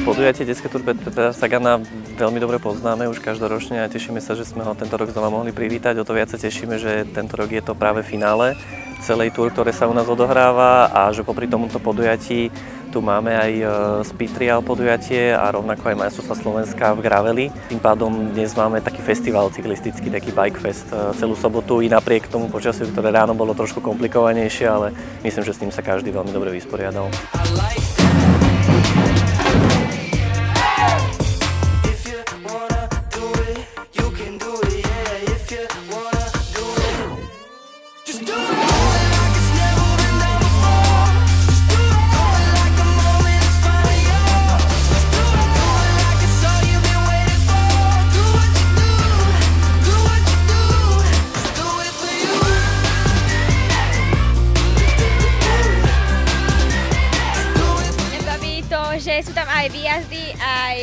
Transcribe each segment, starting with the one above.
Podujatie Detské tour Petra Sagana veľmi dobre poznáme už každoročne a tešíme sa, že sme ho tento rok znova mohli privítať. O to viac sa tešíme, že tento rok je to práve finále celej túr, ktoré sa u nás odohráva a že popri tomuto podujatí tu máme aj Speed Trial podujatie a rovnako aj majstrovstvá Slovenska v graveli. Tým pádom dnes máme taký festival cyklistický, taký Bike Fest celú sobotu i napriek tomu počasiu, ktoré ráno bolo trošku komplikovanejšie, ale myslím, že s tým sa každý veľmi dobre vysporiadal. Že sú tam aj výjazdy, aj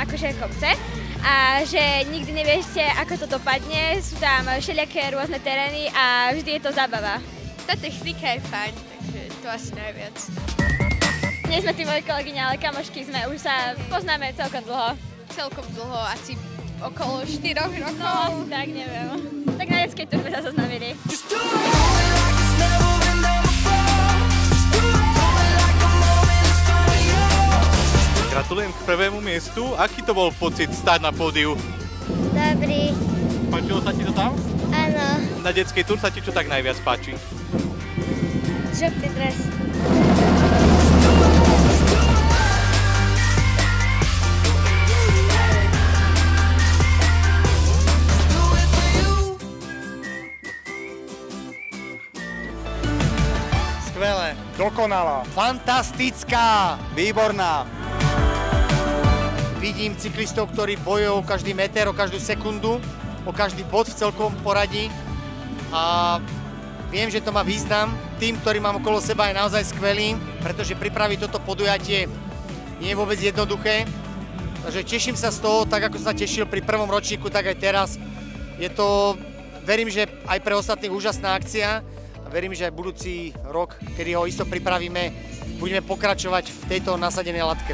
akože kopce a že nikdy neviete, ako to dopadne. Sú tam všelijaké rôzne terény a vždy je to zábava. Tá technika je fajn, takže to asi najviac. Nie sme tí moje kolegyne, ale kamošky sme, už sa poznáme celkom dlho. Celkom dlho, asi okolo 4 rokov. No asi tak, neviem. Tak na detskej túr sme sa zoznamili. Gratulujem k prvému miestu. Aký to bol pocit stáť na pódiu? Dobrý. Páčilo sa ti to tam? Áno. Na detskej túr sa ti čo tak najviac páči? Žltý dres. Skvelé, dokonalá, fantastická, výborná. Vidím cyklistov, ktorí bojujú o každý meter, o každú sekundu, o každý bod v celkovom poradí a viem, že to má význam. Tým, ktorý mám okolo seba, je naozaj skvelý, pretože pripraviť toto podujatie nie je vôbec jednoduché. Takže teším sa z toho, tak ako som sa tešil pri prvom ročníku, tak aj teraz. Je to, verím, že aj pre ostatných úžasná akcia. A verím, že aj budúci rok, kedy ho isto pripravíme, budeme pokračovať v tejto nasadenej latke.